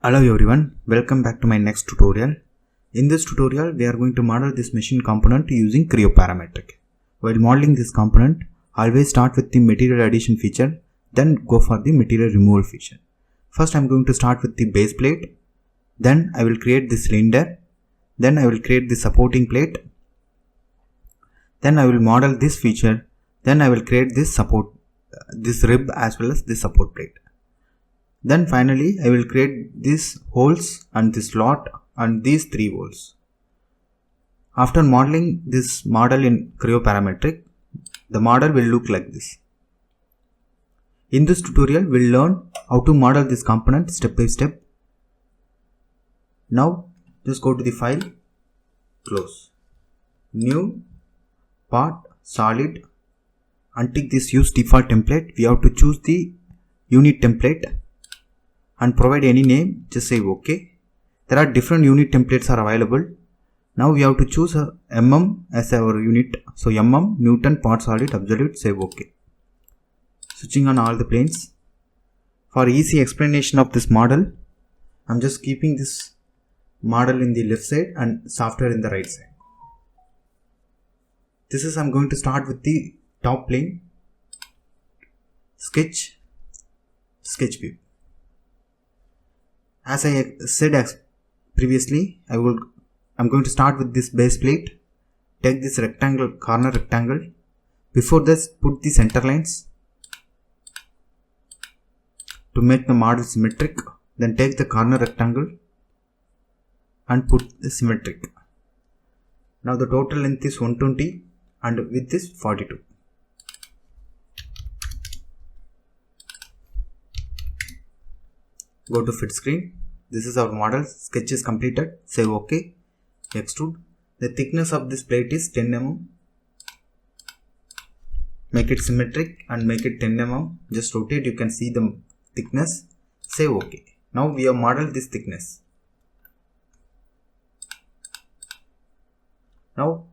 Hello everyone, welcome back to my next tutorial. In this tutorial, we are going to model this machine component using Creo parametric. While modeling this component, always start with the material addition feature, then go for the material removal feature. First I am going to start with the base plate, then I will create the cylinder, then I will create the supporting plate, then I will model this feature, then I will create this rib as well as this support plate. Then finally I will create these holes and this slot and these 3 holes. After modeling this model in Creo parametric, the model will look like this. In this tutorial we will learn how to model this component step by step. Now just go to the file, close, new, part, solid, untick this use default template. We have to choose the unit template and provide any name, just say OK. There are different unit templates are available. Now we have to choose a mm as our unit. So mm, Newton, part, solid, absolute, say OK. Switching on all the planes. For easy explanation of this model, I am just keeping this model in the left side and software in the right side. This is I am going to start with the top plane, sketch view. As I said previously, I'm going to start with this base plate. Take this rectangle, corner rectangle. Before this, put the center lines to make the model symmetric. Then take the corner rectangle and put the symmetric. Now the total length is 120 and width is 42. Go to fit screen. This is our model. Sketch is completed. Say OK. Extrude. The thickness of this plate is 10 mm. Make it symmetric and make it 10 mm. Just rotate. You can see the thickness. Say OK. Now we have modeled this thickness. Now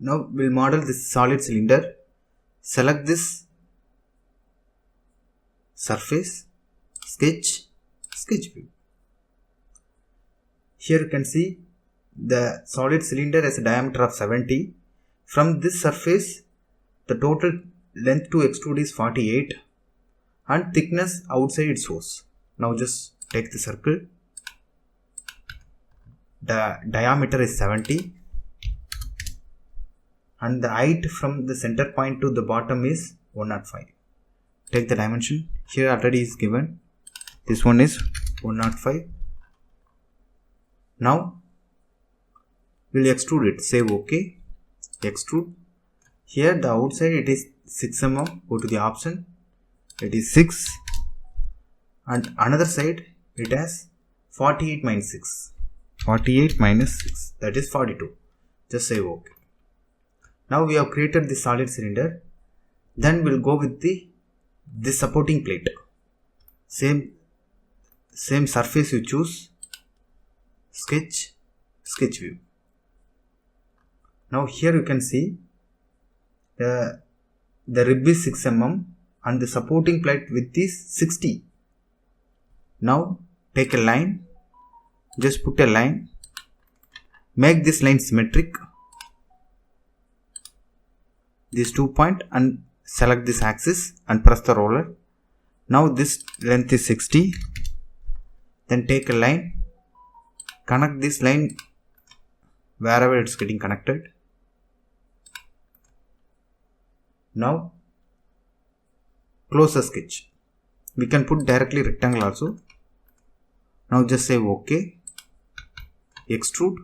we'll model this solid cylinder. Select this surface. Sketch view. Here you can see the solid cylinder has a diameter of 70. From this surface, the total length to extrude is 48 and thickness outside it shows. Now just take the circle. The diameter is 70 and the height from the center point to the bottom is 105. Take the dimension. Here already is given. This one is 105. Now we'll extrude it. Say OK. Extrude. Here the outside it is 6 mm. Go to the option. It is 6. And another side it has 48 minus 6. 48 minus 6. That is 42. Just say OK. Now we have created the solid cylinder. Then we'll go with this supporting plate. Same surface you choose. Sketch view. Now here you can see the rib is 6 mm and the supporting plate width is 60. Now take a line. Just put a line. Make this line symmetric. These 2 points and select this axis and press the roller. Now this length is 60. Then take a line. Connect this line wherever it's getting connected. Now close the sketch. We can put directly rectangle also. Now just say OK. Extrude.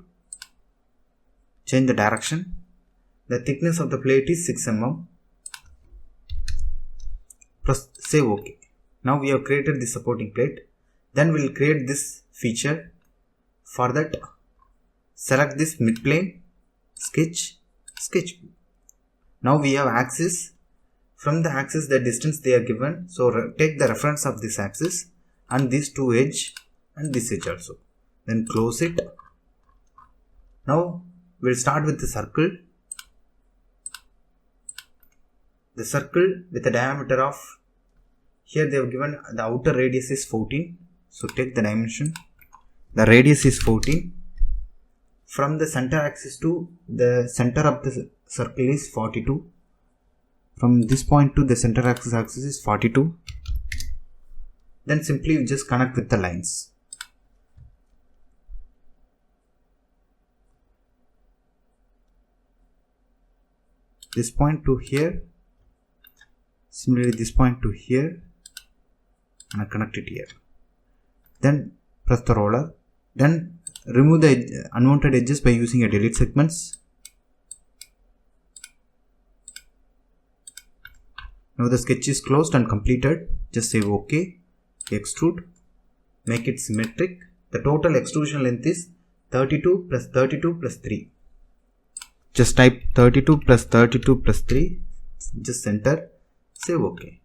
Change the direction. The thickness of the plate is 6 mm. Press say OK. Now we have created the supporting plate. Then we will create this feature. For that, select this mid plane. Sketch view. Now we have axis. From the axis the distance they are given. So take the reference of this axis and these 2 edge and this edge also. Then close it. Now we'll start with the circle. The circle with a diameter of, here they have given the outer radius is 14 So take the dimension. The radius is 14. From the center axis to the center of the circle is 42. From this point to the center axis is 42. Then simply you just connect with the lines. This point to here. Similarly this point to here. And I connect it here. Then press the roller. Then remove the unwanted edges by using a delete segments. Now the sketch is closed and completed. Just say OK. Extrude. Make it symmetric. The total extrusion length is 32 plus 32 plus 3. Just type 32 plus 32 plus 3. Just enter. Say OK.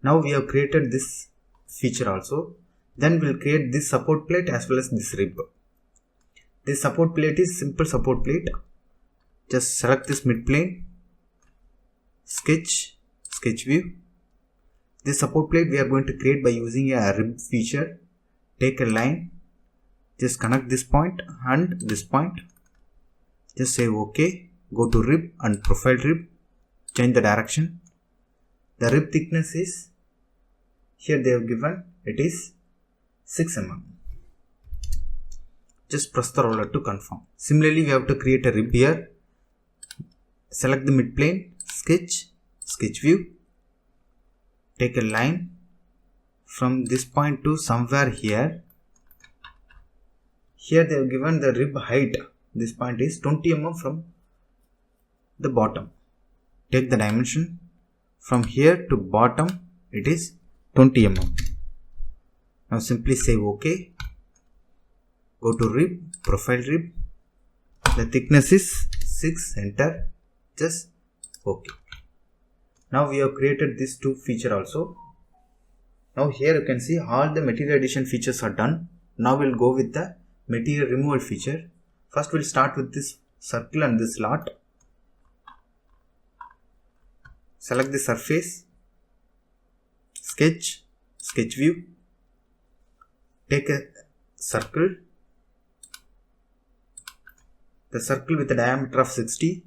Now we have created this feature also. Then we'll create this support plate as well as this rib. This support plate is simple support plate. Just select this mid plane. Sketch view. This support plate we are going to create by using a rib feature. Take a line. Just connect this point and this point. Just say OK. Go to rib and profile rib. Change the direction. The rib thickness is, here they have given, it is 6 mm. Just press the roller to confirm. Similarly, we have to create a rib here. Select the mid plane. Sketch view. Take a line from this point to somewhere here. Here they have given the rib height. This point is 20 mm from the bottom. Take the dimension. From here to bottom it is 20 mm. Now simply say OK. Go to rib, profile rib. The thickness is 6, enter. Just OK. Now we have created this two feature also. Now here you can see all the material addition features are done. Now we'll go with the material removal feature. First we'll start with this circle and this slot. Select the surface. Sketch view. Take a circle. The circle with a diameter of 60.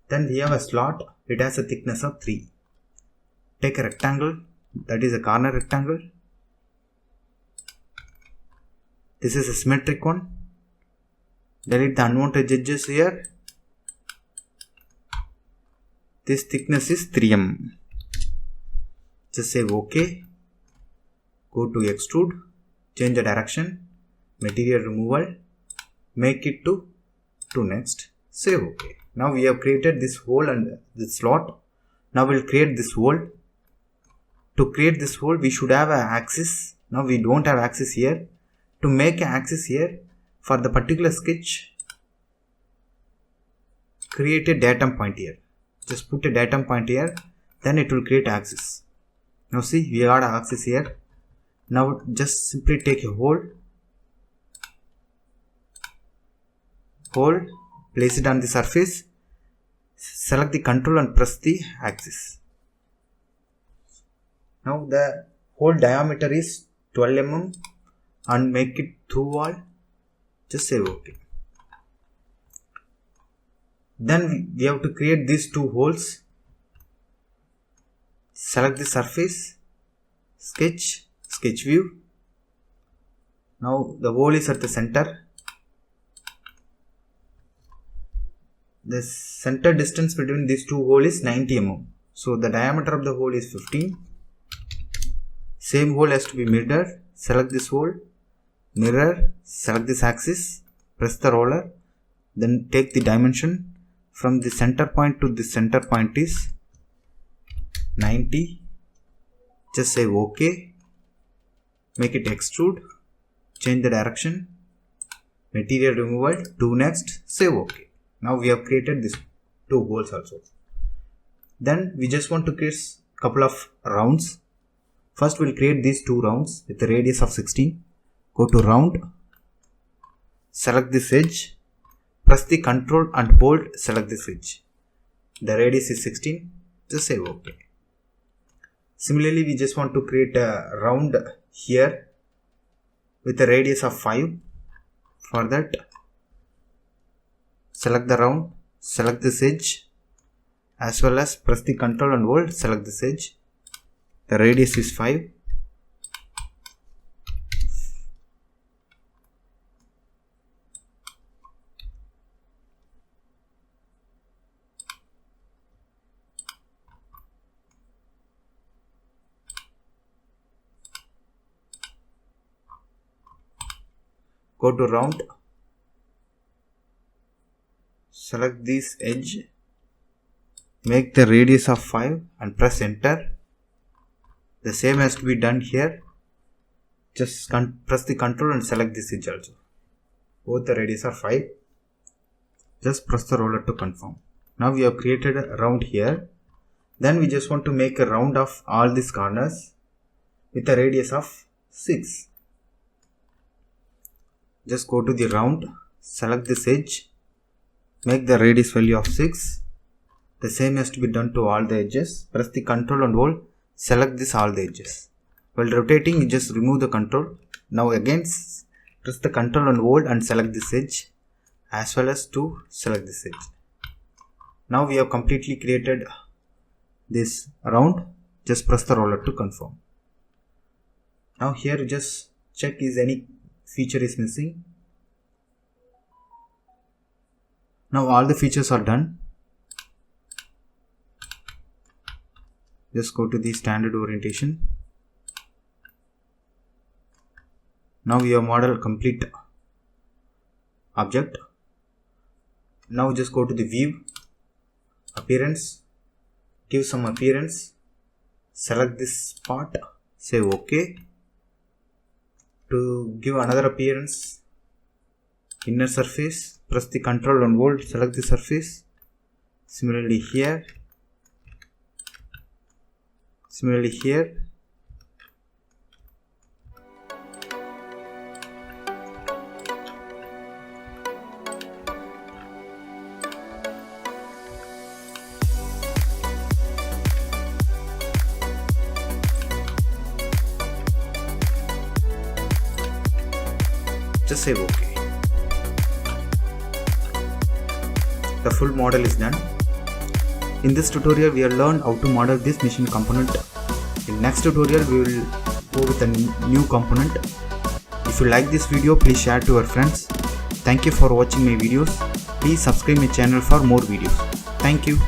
Then we have a slot. It has a thickness of 3. Take a rectangle. That is a corner rectangle. This is a symmetric one. Delete the unwanted edges here. This thickness is 3 mm. Just say OK. Go to extrude. Change the direction. Material removal. Make it to next. Say OK. Now we have created this hole and this slot. Now we'll create this hole. To create this hole we should have an axis. Now we don't have axis here. To make an axis here, for the particular sketch, create a datum point here. Just put a datum point here, then it will create axis. Now see, we got an axis here. Now just simply take a hole, place it on the surface, select the control and press the axis. Now the hole diameter is 12 mm and make it through wall. Just say OK. Then we have to create these two holes. Select the surface, sketch view. Now the hole is at the center. The center distance between these two holes is 90 mm. So the diameter of the hole is 15. Same hole has to be mirrored. Select this hole, mirror, select this axis, press the roller, then take the dimension. From the center point to the center point is 90. Just say OK. Make it extrude. Change the direction. Material removal. Do next. Say OK. Now we have created these two holes also. Then we just want to create a couple of rounds. First we'll create these two rounds with a radius of 16. Go to round. Select this edge. Press the control and hold, select this edge. The radius is 16. Just say OK. Similarly, we just want to create a round here with a radius of 5. For that, select the round, select this edge, as well as press the Ctrl and hold, select this edge. The radius is 5. Go to round, select this edge, make the radius of 5 and press enter. The same has to be done here. Just press the Ctrl and select this edge also. Both the radius are 5. Just press the roller to confirm. Now we have created a round here. Then we just want to make a round of all these corners with a radius of 6. Just go to the round, select this edge, make the radius value of 6. The same has to be done to all the edges. Press the Ctrl and hold, select this all the edges. While rotating, you just remove the control. Now again press the Ctrl and hold and select this edge, as well as to select this edge. Now we have completely created this round. Just press the roller to confirm. Now here just check is any feature is missing. Now all the features are done. Just go to the standard orientation. Now we have model complete object. Now just go to the view, appearance, give some appearance, select this part, say OK. To give another appearance, inner surface, press the Ctrl and hold, select the surface. Similarly here, just say OK. The full model is done. In this tutorial, we have learned how to model this machine component. In next tutorial, we will go with a new component. If you like this video, please share to your friends. Thank you for watching my videos. Please subscribe my channel for more videos. Thank you.